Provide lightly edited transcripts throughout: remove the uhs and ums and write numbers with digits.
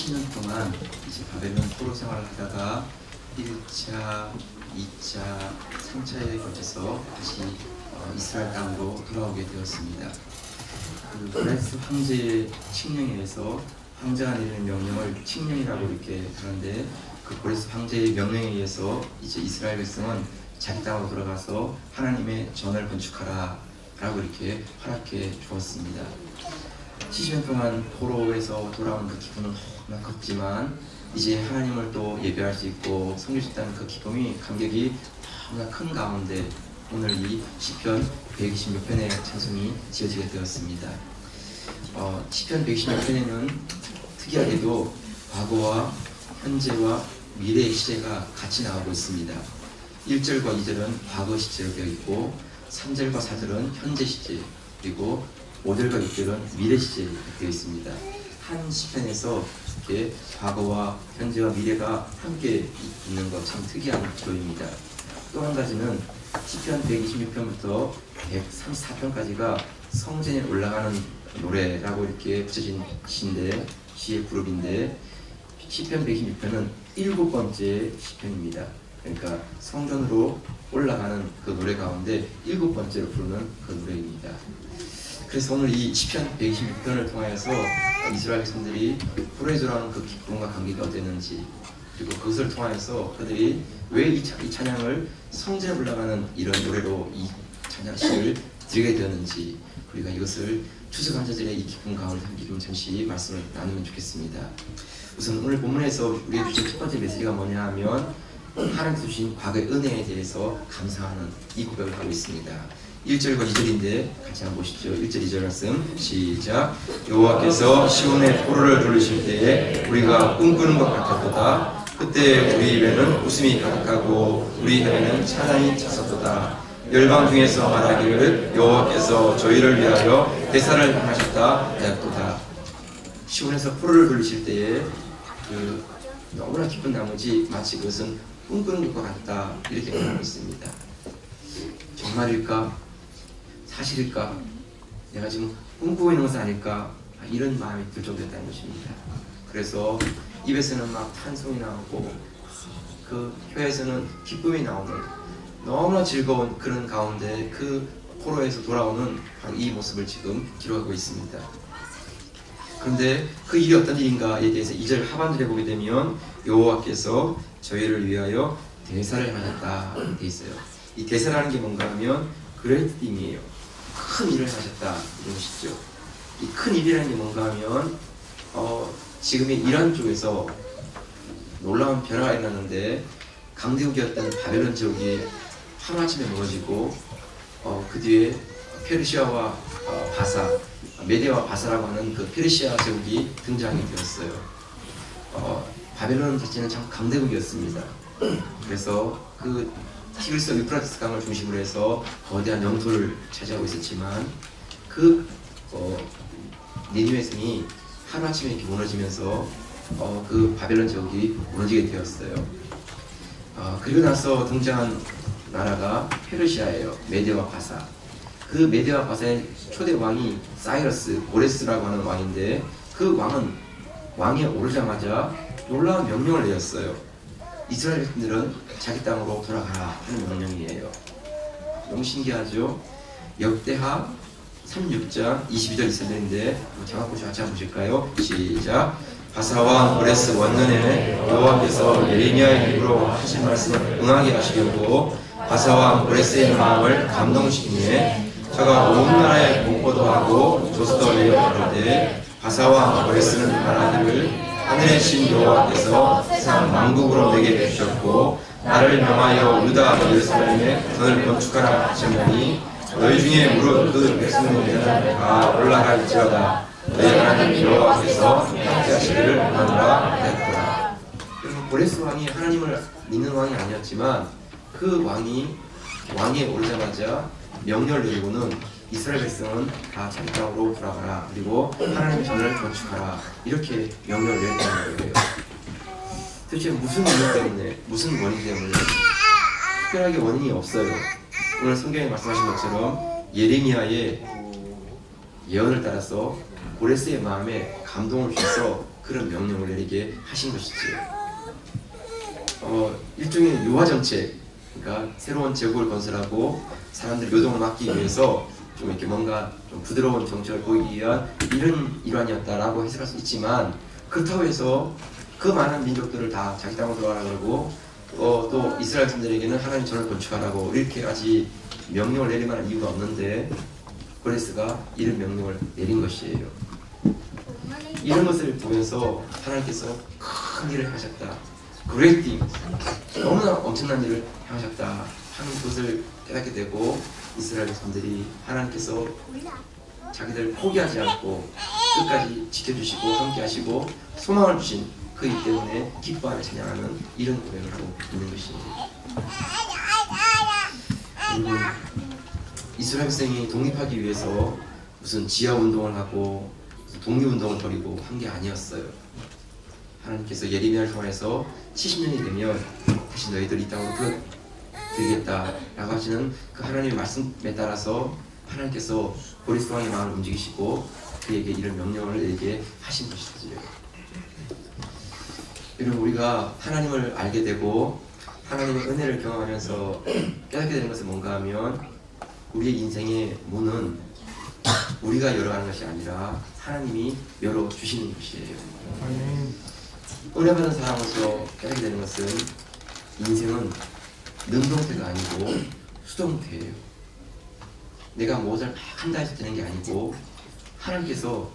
70년 동안 이제 바벨론 포로 생활을 하다가 1차, 2차, 3차에 걸쳐서 다시 이스라엘 땅으로 돌아오게 되었습니다. 그 브레스 황제의 칙령에 의해서 황제가 내리는 명령을 칙령이라고 이렇게 하는데, 그 브레스 황제의 명령에 의해서 이제 이스라엘 백성은 자기 땅으로 돌아가서 하나님의 전을 건축하라 라고 이렇게 허락해 주었습니다. 70년 동안 포로에서 돌아온 그 기쁨은 너무나 컸지만 이제 하나님을 또 예배할 수 있고 섬길 수 있다는 그 기쁨이, 감격이 너무나 큰 가운데 오늘 이 시편 126편의 찬송이 지어지게 되었습니다. 시편 126편에는 특이하게도 과거와 현재와 미래의 시제가 같이 나오고 있습니다. 1절과 2절은 과거 시제로 되어 있고 3절과 4절은 현재 시제, 그리고 5절과 6절은 미래 시제로 되어 있습니다. 한 시편에서 이렇게 과거와 현재와 미래가 함께 있는 것 참 특이한 기도입니다. 또 한 가지는 시편 126편부터 134편까지가 성전에 올라가는 노래라고 이렇게 붙여진 시의 그룹인데, 시편 126편은 7번째 시편입니다. 그러니까 성전으로 올라가는 그 노래 가운데 7번째로 부르는 그 노래입니다. 그래서 오늘 이 시편 126편을 통하여서 이스라엘 백성들이 포로에 돌아오는 그 기쁨과 감격이 어땠는지, 그리고 그것을 통하여서 그들이 왜 이 찬양을 성전에 올라가는 이런 노래로 이 찬양식을 드리게 되었는지, 우리가 이것을 추수감사절의 이 기쁨 가운데 함께 잠시 말씀을 나누면 좋겠습니다. 우선 오늘 본문에서 우리에게 주신 첫 번째 메시지가 뭐냐 하면, 하나님께서 주신 과거의 은혜에 대해서 감사하는 이 고백을 하고 있습니다. 1절과 2절인데 같이 한번 보시죠. 1절 2절 말씀 시작. 여호와께서 시온의 포로를 돌리실 때에 우리가 꿈꾸는 것 같았도다. 그때 우리 입에는 웃음이 가득하고 우리 혀에는 찬양이 찼었도다. 열방 중에서 말하기를 여호와께서 저희를 위하여 대사를 행하셨다 하였도다. 시온에서 포로를 돌리실 때에 너무나 기쁜 나머지 마치 그것은 꿈꾸는 것과 같다, 이렇게 말하고 있습니다. 정말일까? 사실일까? 내가 지금 꿈꾸고 있는 것은 아닐까? 이런 마음이 들 정도였다는 것입니다. 그래서 입에서는 막 탄송이 나오고 그 혀에서는 기쁨이 나오는 너무나 즐거운 그런 가운데 그 포로에서 돌아오는 이 모습을 지금 기록하고 있습니다. 그런데 그 일이 어떤 일인가에 대해서 2절 하반절에 보게 되면 여호와께서 저희를 위하여 대사를 하셨다 되어 있어요. 이 대사라는 게 뭔가 하면 그레이팅이에요. 큰 일을 하셨다 이런 것이죠. 이 큰 일이라는 게 뭔가 하면 지금의 이란 쪽에서 놀라운 변화가 일어났는데, 강대국이었던 바벨론 지역이 하루아침에 무너지고 그 뒤에 페르시아와 바사, 메데와 바사라고 하는 그 페르시아 제국이 등장이 되었어요. 바벨론 자체는 참 강대국이었습니다. 그래서 그 티그리스 유프라테스 강을 중심으로 해서 거대한 영토를 차지하고 있었지만, 그 니느웨 성이 하루아침에 이렇게 무너지면서 그 바벨론 제국이 무너지게 되었어요. 그리고 나서 등장한 나라가 페르시아예요. 메데와 바사. 그 메데와 바사의 초대 왕이 사이러스, 고레스라고 하는 왕인데, 그 왕에 오르자마자 놀라운 명령을 내렸어요. 이스라엘 백성들은 자기 땅으로 돌아가라 하는 명령이에요. 너무 신기하죠? 역대하 36장 22절 있었는데 정확히 같이 한번 보실까요? 시작. 바사왕 고레스 원년에 여호와께서 예레미야의 입으로 하신 말씀을 응하게 하시려고 바사왕 고레스의 마음을 감동시키니 저가 온 나라에 공포도 하고 조서도 내어 부르되, 바사왕 고레스는 말하기를 하늘의 신 여호와께서 세상 만국으로 내게 주셨고 나를 명하여 유다 예루살렘에 전을 건축하라 하셨나니 너희 중에 무릇 그 백성들은 다 올라갈지어다. 너희 하나님 여호와께서 함께하시기를 원하노라 하였더라. 그래서 고레스 왕이 하나님을 믿는 왕이 아니었지만, 그 왕에 오르자마자 명령을 내리고는 이스라엘 백성은 다 자기 땅으로 돌아가라, 그리고 하나님의 전을 건축하라, 이렇게 명령을 내렸다는 거예요. 도대체 무슨 이유 때문에, 무슨 원인 때문에? 특별하게 원인이 없어요. 오늘 성경에 말씀하신 것처럼 예레미야의 예언을 따라서 고레스의 마음에 감동을 주셔서 그런 명령을 내리게 하신 것이죠. 일종의 요하 정책, 그러니까 새로운 제국을 건설하고 사람들 요동을 막기 위해서 좀 이렇게 뭔가 좀 부드러운 정책을 보이기 위한 이런 일환이었다라고 해석할 수 있지만, 그렇다고 해서 그 많은 민족들을 다 자기 땅으로 들어가라 그러고 또 이스라엘 백성들에게는 하나님 전을 건축하라고 이렇게까지 명령을 내릴 만한 이유가 없는데 고레스가 이런 명령을 내린 것이에요. 이런 것을 보면서 하나님께서 큰 일을 하셨다, great things, 너무나 엄청난 일을 하셨다 하는 것을 깨닫게 되고, 이스라엘 백성들이 하나님께서 자기들 포기하지 않고 끝까지 지켜주시고 함께 하시고 소망을 주신 그 일 때문에 기뻐하며 찬양하는 이런 고백을 하고 있는 것입니다. 그리고 이스라엘 백성이 독립하기 위해서 무슨 지하운동을 하고 독립운동을 벌이고 한 게 아니었어요. 하나님께서 예레미야를 통해서 70년이 되면 다시 너희들 이 땅으로 불러드리겠다라고 하시는 그 하나님의 말씀에 따라서 하나님께서 고레스 왕의 마음을 움직이시고 그에게 이런 명령을 내리게 하신 것이지요. 여러분, 우리가 하나님을 알게 되고 하나님의 은혜를 경험하면서 깨닫게 되는 것은 뭔가 하면, 우리의 인생의 문은 우리가 열어가는 것이 아니라 하나님이 열어주시는 것이에요. 은혜 받은 사람으로서 깨닫게 되는 것은 인생은 능동태가 아니고 수동태예요. 내가 무엇을 막 한다 해서 되는 게 아니고 하나님께서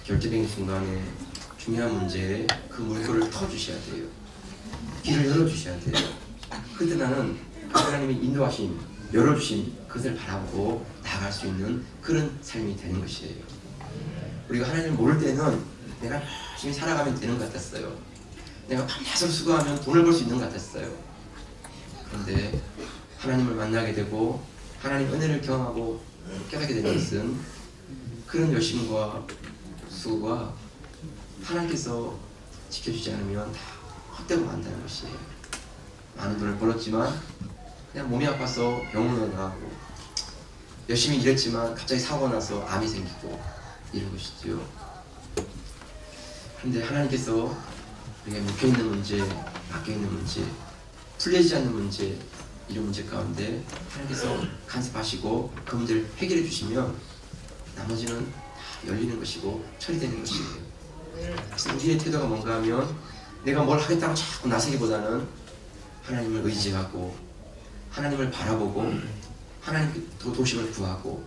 결정적인 순간에 중요한 문제에 그 물꼬를 터주셔야 돼요. 길을 열어주셔야 돼요. 그때 나는 하나님이 인도하신, 열어주신 그것을 바라보고 나아갈 수 있는 그런 삶이 되는 것이에요. 우리가 하나님을 모를 때는 내가 열심히 살아가면 되는 것 같았어요. 내가 밤낮으로 수고하면 돈을 벌 수 있는 것 같았어요. 그런데 하나님을 만나게 되고 하나님 은혜를 경험하고 깨닫게 되는 것은 그런 열심과 수고가 하나님께서 지켜주지 않으면 다 헛되고 만다는 것이에요. 많은 돈을 벌었지만 그냥 몸이 아파서 병원으로 나가고, 열심히 일했지만 갑자기 사고가 나서 암이 생기고 이런 것이지요. 그런데 하나님께서 우리가 묶여있는 문제, 막혀있는 문제, 풀려지지 않는 문제, 이런 문제 가운데 하나님께서 간섭하시고 그 문제를 해결해 주시면 나머지는 다 열리는 것이고 처리되는 것이에요. 그래서 우리의 태도가 뭔가 하면 내가 뭘 하겠다고 자꾸 나서기보다는 하나님을 의지하고 하나님을 바라보고 하나님 도심을 구하고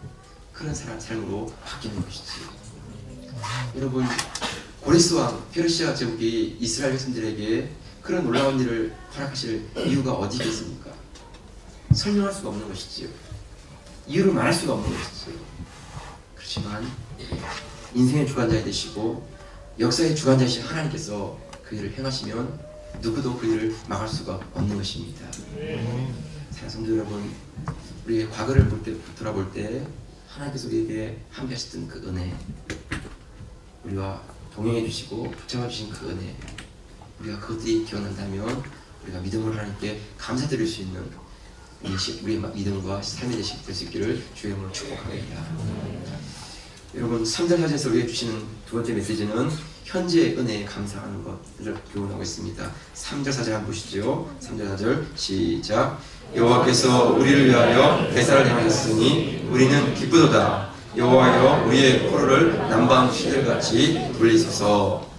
그런 삶으로 바뀌는 것이지. 여러분, 고레스 왕 페르시아 제국이 이스라엘 백성들에게 그런 놀라운 일을 허락하실 이유가 어디 있겠습니까? 설명할 수가 없는 것이지요. 이유를 말할 수가 없는 것이지요. 그렇지만 인생의 주관자 되시고 역사의 주관자이신 하나님께서 그 일을 행하시면 누구도 그 일을 막을 수가 없는 것입니다. 사랑하는 성도 여러분, 우리의 과거를 돌아볼 때 하나님께서 우리에게 함께 하셨던 그 은혜, 우리와 동행해 주시고 붙잡아 주신 그 은혜, 우리가 그것들이 기억난다면 우리가 믿음으로 하나님께 감사드릴 수 있는 우리의 믿음과 삶이 될 수 있기를 주의 이름으로 축복합니다. 여러분, 3절 4절에서 우리에게 주시는 두 번째 메시지는 현재의 은혜에 감사하는 것을 교훈하고 있습니다. 3절 4절 한번 보시죠. 3절 4절 시작. 여호와께서 우리를 위하여 대사를 행하셨으니 우리는 기쁘도다. 여호와여, 우리의 포로를 남방 시들같이 돌리소서.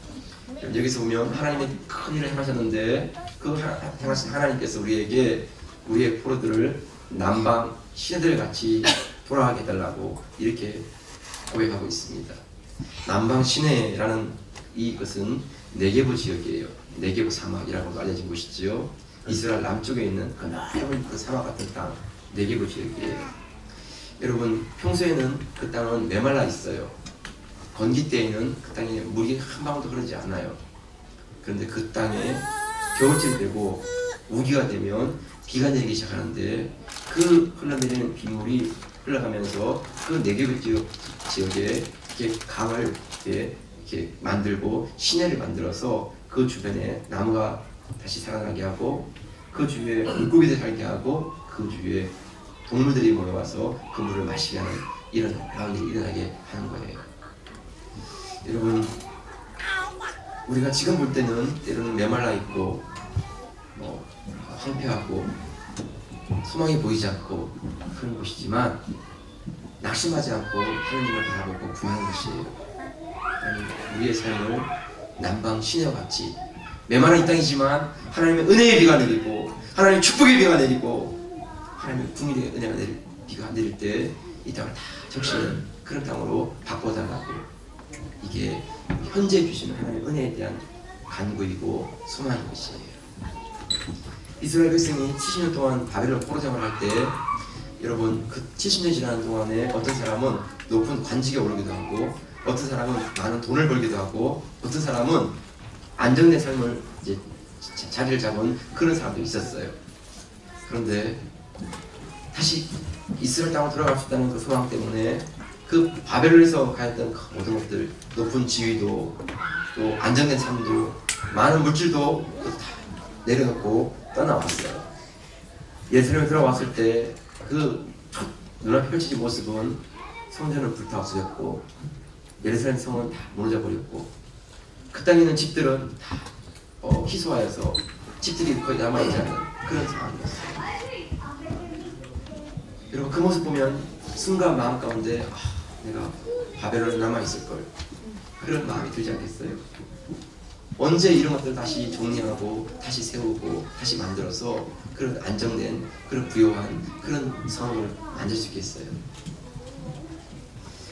여기서 보면 하나님의 큰 일을 행하셨는데 그 행하신 하나님께서 우리에게 우리의 포로들을 남방 시내들같이 돌아가게 해달라고 이렇게 고백하고 있습니다. 남방 시내라는 이것은 네게브 지역이에요. 네게브 사막이라고 알려진 곳이지요. 이스라엘 남쪽에 있는 그 넓은 그 사막 같은 땅, 네게브 지역이에요. 여러분, 평소에는 그 땅은 메말라 있어요. 건기 때에는 그 땅에 물이 한 방울도 흐르지 않아요. 그런데 그 땅에 겨울쯤 되고 우기가 되면 비가 내리기 시작하는데 그 흘러내리는 빗물이 흘러가면서 그 네게브 지역에 이렇게 강을 이렇게 만들고 시내를 만들어서 그 주변에 나무가 다시 살아나게 하고 그 주위에 물고기들 살게 하고 그 주위에 동물들이 모여와서 그 물을 마시게 하는 이런 일이 일어나게 하는 거예요. 여러분, 우리가 지금 볼 때는 때로는 메말라 있고 황폐하고 소망이 보이지 않고 그런 곳이지만 낙심하지 않고 하나님을 바라보고 구하는 것이에요. 우리의 삶을 남방 시내와 같이 메마른 이 땅이지만 하나님의 은혜의 비가 내리고 하나님의 축복의 비가 내리고 하나님의 궁일의 은혜가 비가 내릴 때 이 땅을 다 적시는 그런 땅으로 바꿔달라고, 이게 현재 주시는 하나님의 은혜에 대한 간구이고 소망인 것이에요. 이스라엘 백성이 70년 동안 바벨론 포로 생활할 때 여러분 그 70년 지나는 동안에 어떤 사람은 높은 관직에 오르기도 하고 어떤 사람은 많은 돈을 벌기도 하고 어떤 사람은 안정된 삶을 이제 자리를 잡은 그런 사람도 있었어요. 그런데 다시 이스라엘 땅으로 돌아갈 수 있다는 그 소망 때문에 그 바벨론에서 가졌던 그 모든 것들, 높은 지위도 또 안정된 삶도 많은 물질도 다 내려놓고 떠나왔어요. 예루살렘에 들어왔을 때 그 눈앞에 펼쳐진 모습은 성전은 불타 없어졌고 예루살렘 성은 다 무너져 버렸고 그 땅에 있는 집들은 다 희소하여서 집들이 거의 남아있지 않은 그런 상황이었어요. 여러분 그 모습 보면 순간 마음 가운데 내가 바벨론에 남아있을걸, 그런 마음이 들지 않겠어요? 언제 이런 것들을 다시 정리하고 다시 세우고 다시 만들어서 그런 안정된 그런 부요한 그런 성을 만들 수 있겠어요?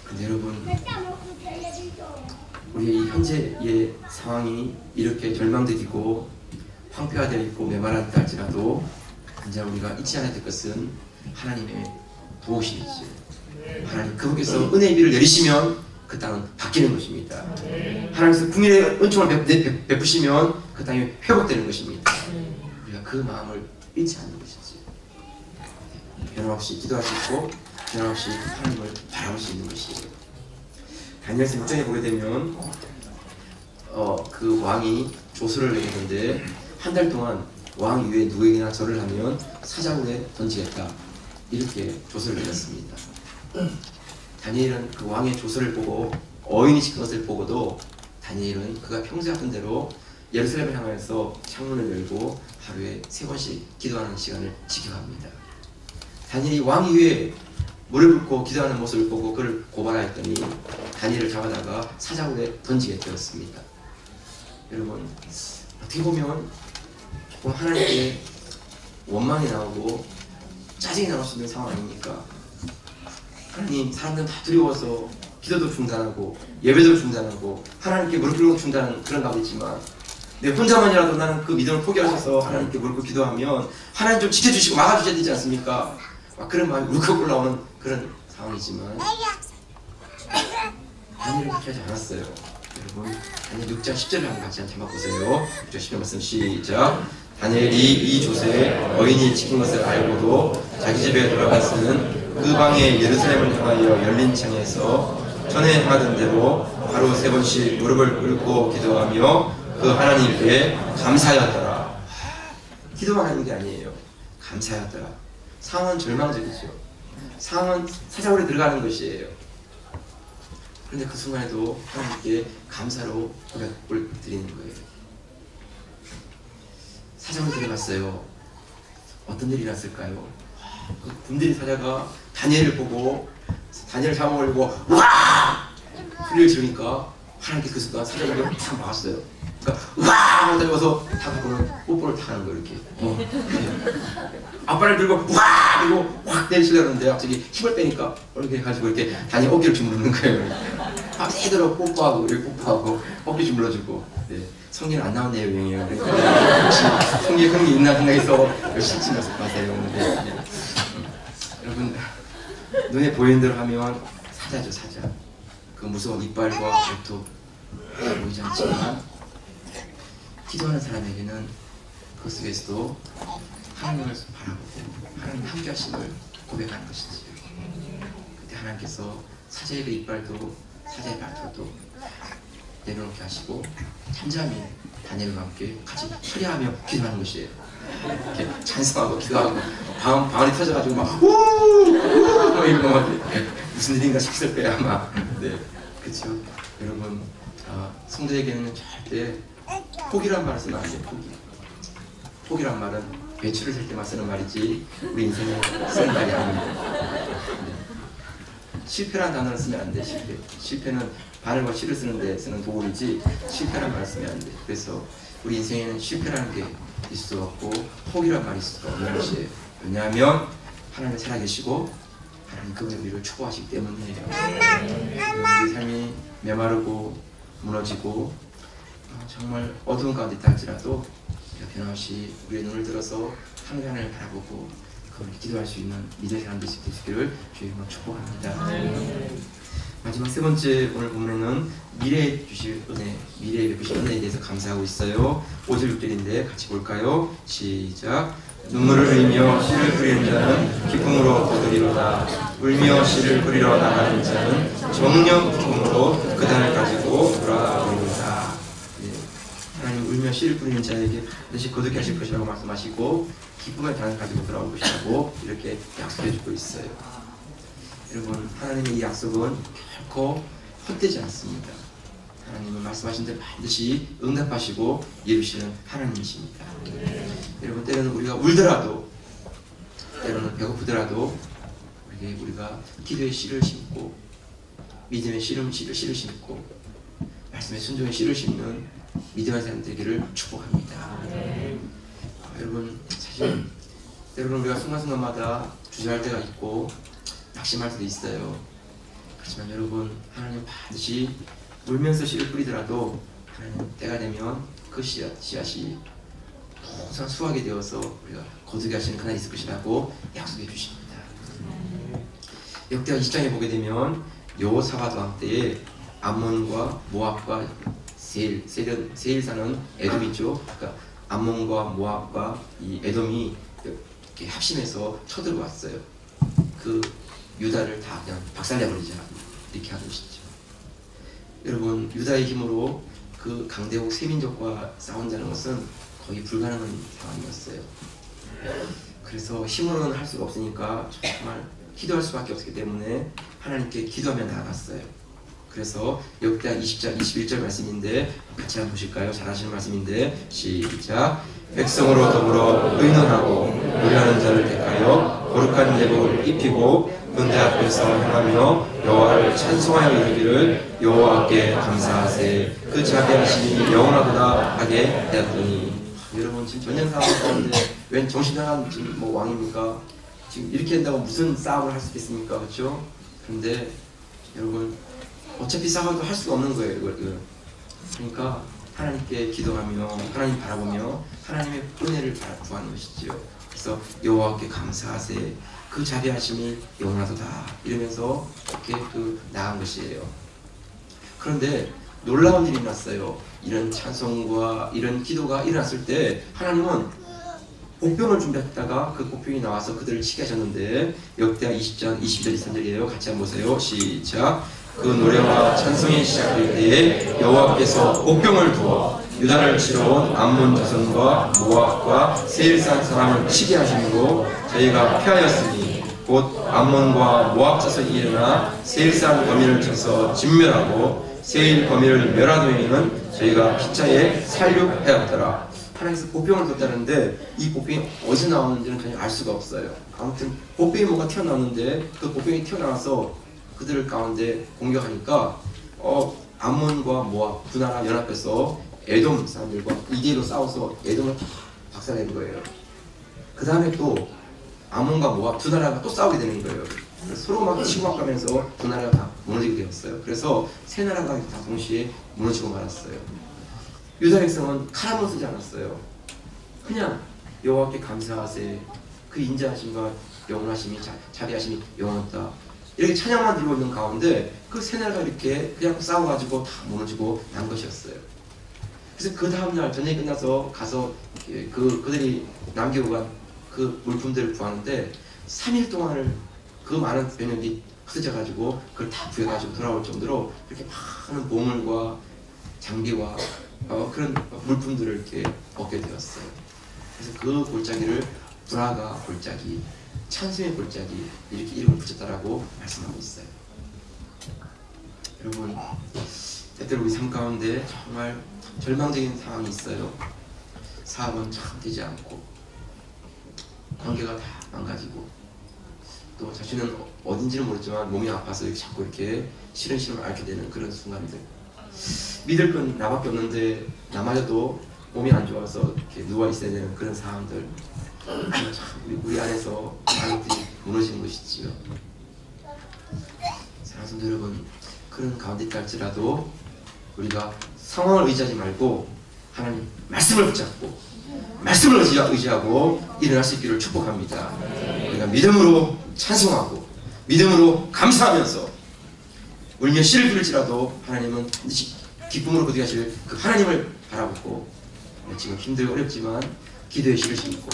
근데 여러분 우리의 이 현재의 상황이 이렇게 절망되고 황폐화되어 있고 메마르다 할지라도 이제 우리가 잊지 않아야 될 것은 하나님의 도우심이죠. 하나님 그분께서 은혜의 비를 내리시면 그 땅은 바뀌는 것입니다. 하나님께서 국민의 은총을 베푸시면 그 땅이 회복되는 것입니다. 우리가 그 마음을 잃지 않는 것이지. 변함없이 기도할 수 있고 변함없이 하나님을 바라볼 수 있는 것이에요. 다니엘서 6장에 보게 되면 그 왕이 조서를 내겠는데 한 달 동안 왕 위에 누구에게나 절을 하면 사자굴에 던지겠다, 이렇게 조서를 내렸습니다. 다니엘은 그 왕의 조서를 보고 어인이 시킨 것을 보고도 다니엘은 그가 평소에 하던 대로 예루살렘을 향하여서 창문을 열고 하루에 3번씩 기도하는 시간을 지켜갑니다. 다니엘이 왕 위에 물을 붓고 기도하는 모습을 보고 그를 고발하였더니 다니엘을 잡아다가 사자굴에 던지게 되었습니다. 여러분 어떻게 보면 조금 하나님께 원망이 나오고 짜증이 나올 수 있는 상황 아닙니까? 하나님, 사람들은 다 두려워서 기도도 중단하고 예배도 중단하고 하나님께 무릎 꿇고 중단하는 그런 가운데 있지만 내 혼자만이라도 나는 그 믿음을 포기하셔서 하나님께 무릎 꿇고 기도하면 하나님 좀 지켜주시고 막아주셔야 되지 않습니까? 막 그런 마음이 울컥 올라오는 그런 상황이지만 다니엘은 그렇게 하지 않았어요. 여러분 다니엘 6장 10절을 한번 같이 한번 보세요. 6장 10절 말씀 시작. 다니엘이 이 조세 어인이 지킨 것을 알고도 자기 집에 돌아갔으는 그 방에 예루살렘을 향하여 열린 창에서 전에 행하던 대로 하루 3번씩 무릎을 꿇고 기도하며 그 하나님께 감사하였더라. 기도만 하는 게 아니에요. 감사하였더라. 상황은 절망적이죠. 상황은 사자굴에 들어가는 것이에요. 그런데 그 순간에도 하나님께 감사로 고백을 드리는 거예요. 사자굴에 들어갔어요. 어떤 일이 났을까요? 그 군대의 사자가 다니엘을 보고 다니엘을 잡아먹으려고 와! 소리를 지르니까 하나님께 그 순간 사자굴을 탁 막았어요. 그러니까 와! 하고 달려서 다가보면 뽀뽀를 다 하는 거예요. 이렇게 앞발을 들고 와! 그리고 확 내리시려고 하는데 갑자기 힘을 빼니까 이렇게 해가지고 이렇게 다니엘 어깨를 주무르는 거예요. 밤새도록 뽀뽀하고 이렇게 뽀뽀하고 어깨 주물러주고. 네. 성경 안 나온 내용이에요. 그러니까 혹시 성경 그런 게 있나 생각해서 열심히 마세요. 네. 여러분 눈에 보이는 대로 하면 사자죠, 사자. 그 무서운 이빨과 발톱 보이지 않지만 기도하는 사람에게는 그 속에서도 하나님을 바라보고 하나님 함께 하심을 고백하는 것이지. 그때 하나님께서 사자의 그 이빨도 사자의 발톱도 내려놓게 하시고 잠잠히 다니엘과 함께 같이 처리하며 기도하는 것이에요. 이렇게 찬송하고 기도하고 방 안에 터져가지고 막 우우우우 이러고 막 무슨 일인가 싶을 거야 아마. 네, 그렇죠. 여러분 자, 성도에게는 절대 포기란 말을 쓰면 안 돼. 포기란 말은 배추를 셀 때만 쓰는 말이지 우리 인생에 쓰는 말이 아닙니다. 실패란 단어를 쓰면 안 돼. 실패는 바늘과 실을 쓰는데 쓰는 도구이지 실패란 말을 쓰면 안 돼. 그래서 우리 인생에는 실패라는 게 있을 수 없고 포기란 말이 있을 수가 없는 것이에요. 왜냐하면 하나님 살아계시고 하나님 그분의 우리를 축복하시기 때문이에요. 우리 삶이 메마르고 무너지고 정말 어두운 가운데 있다 할지라도 우리가 변함없이 우리의 눈을 들어서 하나님을 바라보고 그분을 기도할 수 있는 믿음의 사람 될 수 있기를 주의 이름으로 축복합니다. 마지막 세 번째 오늘 본문에는 미래에 주실 은혜, 미래에 베푸실 은혜에 대해서 감사하고 있어요. 5절 6절인데 같이 볼까요? 시작. 눈물을 흘리며 씨를 뿌리는 자는 기쁨으로 거두리로다. 울며 씨를 뿌리러 나가는 자는 정령 기쁨으로 그 단을 가지고 돌아오리로다. 네. 하나님 울며 씨를 뿌리는 자에게 반드시 거두게 하실 것이라고 말씀하시고 기쁨의 단을 가지고 돌아올 것이라고 이렇게 약속해 주고 있어요. 여러분, 하나님의 이 약속은 결코 헛되지 않습니다. 하나님은 말씀하신 대로 반드시 응답하시고 이루시는 하나님이십니다. 여러분, 때로는 우리가 울더라도, 때로는 배고프더라도 우리가 기도의 씨를 심고 믿음의 씨를 심고 말씀의 순종의 씨를 심는 믿음의 사람 되기를 축복합니다. 여러분, 사실 때로는 우리가 순간순간마다 주저할 때가 있고 낙심할 때도 있어요. 그렇지만 여러분, 하나님 반드시 울면서 씨를 뿌리더라도 하나님 때가 되면 그 씨앗이 항상 수확이 되어서 우리가 거두게 하시는 그날이 있을 것이라고 약속해 주십니다. 역대하 20장에 보게 되면 여호사밧 왕 때에 암몬과 모압과 세일 사는 에돔이죠. 그러니까 암몬과 모압과 이 에돔이 이렇게 합심해서 쳐들어왔어요. 그 유다를 다 그냥 박살내버리자 이렇게 하는 것이죠. 여러분, 유다의 힘으로 그 강대국 세민족과 싸운다는 것은 거의 불가능한 상황이었어요. 그래서 힘으로는 할 수가 없으니까 정말 기도할 수밖에 없기 때문에 하나님께 기도하며 나아갔어요. 그래서 역대하 20장 21절 말씀인데 같이 한번 보실까요? 잘 아시는 말씀인데 시작. 백성으로 더불어 의논하고 노래하는 자를 택하여 거룩한 예복을 입히고 군대 앞에서 행하며 여호와를 찬송하여 이르기를 여호와께 감사하세 그 자비하심이 영원하도다 하게 되었더니. 여러분, 지금 전쟁 상황 가운데 웬 정신나간 지금 뭐 왕입니까? 지금 이렇게 한다고 무슨 싸움을 할 수 있겠습니까? 그렇죠? 그런데 여러분, 어차피 싸움도 할 수가 없는 거예요. 이거. 그러니까 하나님께 기도하며 하나님 바라보며 하나님의 은혜를 구하는 것이지요. 그래서 여호와께 감사하세 그 자비하심이 영원하도다 이러면서 이렇게 나간 것이에요. 그런데 놀라운 일이 났어요. 이런 찬송과 이런 기도가 일어났을 때 하나님은 복병을 준비했다가 그 복병이 나와서 그들을 치게 하셨는데 역대하 20장 20절 23절이에요. 같이 한번 보세요. 시작. 그 노래와 찬송이 시작될 때에 여호와께서 복병을 두어 유다를 치러 온 암몬 자손과 모압과 세일산 사람을 치게 하심으로 저희가 피하였으니 곧 암몬과 모압 자손이 일어나 세일산 거민을 쳐서 진멸하고 세일 거민을 멸한 후에는 저희가 피차에 살육하였더라. 하나님께서 복병을 뒀다는데 이 복병이 어디서 나오는지는 전혀 알 수가 없어요. 아무튼 복병이 뭔가 튀어나오는데 그 복병이 튀어나와서 그들 가운데 공격하니까 암몬과 모압 두 나라 연합해서 에돔 사람들과 2대1로 싸워서 에돔을 다 박살낸 거예요. 그 다음에 또 암몬과 모압 두 나라가 또 싸우게 되는 거예요. 서로 막 치고 막 가면서 두 나라가 다 무너지게 되었어요. 그래서 세 나라가 다 동시에 무너지고 말았어요. 유다 백성은 칼 한 번 쓰지 않았어요. 그냥 여호와께 감사하세 그 인자하심과 영원하심이 자비하심이 영원하다 이렇게 찬양만 들고 있는 가운데 그 세 나라가 이렇게 그냥 싸워가지고 다 무너지고 난 것이었어요. 그래서 그 다음날 전쟁이 끝나서 가서 그들이 남기고 간 그 물품들을 구하는데 3일 동안을 그 많은 병력이 흩어져가지고 그걸 다 구해가지고 돌아올 정도로 그렇게 많은 보물과 장비와 그런 물품들을 이렇게 얻게 되었어요. 그래서 그 골짜기를 브라가 골짜기, 찬송의 골짜기 이렇게 이름을 붙였다라고 말씀하고 있어요. 여러분, 때때로 우리 삶 가운데 정말 절망적인 상황이 있어요. 사업은 참 되지 않고 관계가 다 망가지고 또 자신은 어딘지는 모르지만 몸이 아파서 이렇게 자꾸 이렇게 싫은 심을 앓게 되는 그런 순간들. 믿을 건 나밖에 없는데 나마저도 몸이 안 좋아서 이렇게 누워 있어야 되는 그런 상황들. 참 우리 안에서 많은 것들이 무너지는 것이지요. 사랑하는 성도 여러분, 그런 가운데 있다 할지라도 우리가 상황을 의지하지 말고 하나님 말씀을 붙잡고 말씀을 의지하고 일어날 수 있기를 축복합니다. 우리가 믿음으로 찬송하고 믿음으로 감사하면서 울며 씨를 부를지라도 하나님은 반드시 기쁨으로 거두게 하실 그 하나님을 바라보고 지금 힘들고 어렵지만 기도의 씨를 심고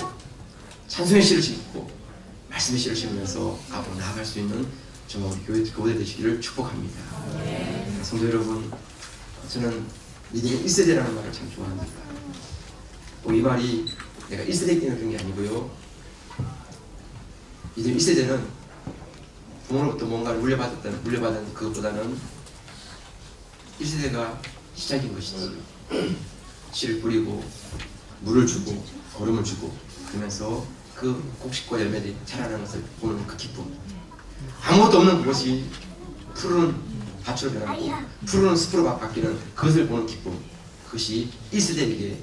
찬송의 씨를 심고 말씀의 씨를 심으면서 앞으로 나아갈 수 있는 저 교회 되시기를 축복합니다. 성도 여러분, 저는 믿음의 1세대라는 말을 참 좋아합니다. 이 말이 내가 1세대 때문에 그런 게 아니고요. 믿음의 1세대는 부모로부터 뭔가를 물려받은 그것보다는 1세대가 시작인 것이지. 씨를 뿌리고 물을 주고 거름을 주고 그러면서 그 곡식과 열매들이 자라는 것을 보는 그 기쁨. 아무것도 없는 것이 푸른 밭으로 변하고 푸른 숲으로 바뀌는 그것을 보는 기쁨. 그것이 1세대에게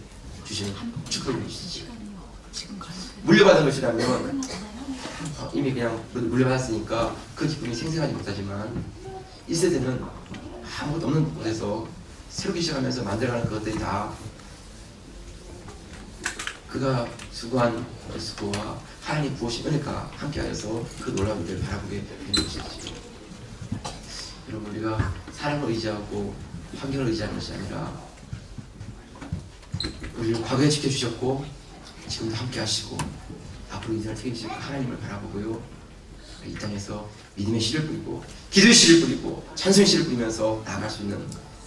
주시는 축복이시죠. 물려받은 것이라면 이미 그냥 물려받았으니까 그 기쁨이 생생하지 못하지만 1세대는 아무것도 없는 곳에서 새롭게 시작하면서 만들어가는 그것들이 다 그가 수고한 그 수고와 하나님 부으신 은혜가 함께하여서 그 놀라운 일을 바라보게 되는 것이죠. 여러분, 우리가 사람을 의지하고 환경을 의지하는 것이 아니라 우리를 과거에 지켜주셨고 지금도 함께하시고 앞으로 인생을 책임지실 하나님을 바라보고요. 이 땅에서 믿음의 씨를 뿌리고 기도의 씨를 뿌리고 찬송의 씨를 뿌리면서 나아갈 수 있는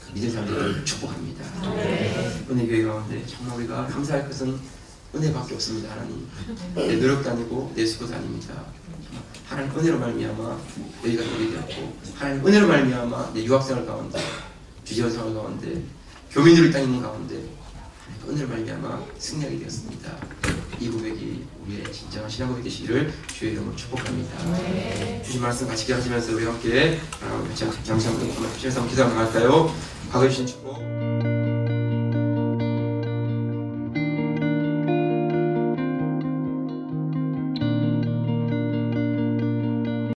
그 믿음의 사람들을 축복합니다. 은혜교회 가운데 정말 우리가 감사할 것은 은혜밖에 없습니다. 하나님, 내 노력도 아니고 내 수고도 아닙니다. 하나님 은혜로 말미암아 여기가 되게 되었고 하나님 은혜로 말미암아 내 유학생활 가운데 주재원 생활 가운데 교민으로 이 땅에 있는 가운데 은혜로 말미암아 승리하게 되었습니다. 이 고백이 우리의 진정한 신앙 고백이 되시기를 주의 이름으로 축복합니다. 주신 말씀 같이 기도하시면서 우리 함께 잠시 한번 기도 한번 할까요? 과거에 주신 축복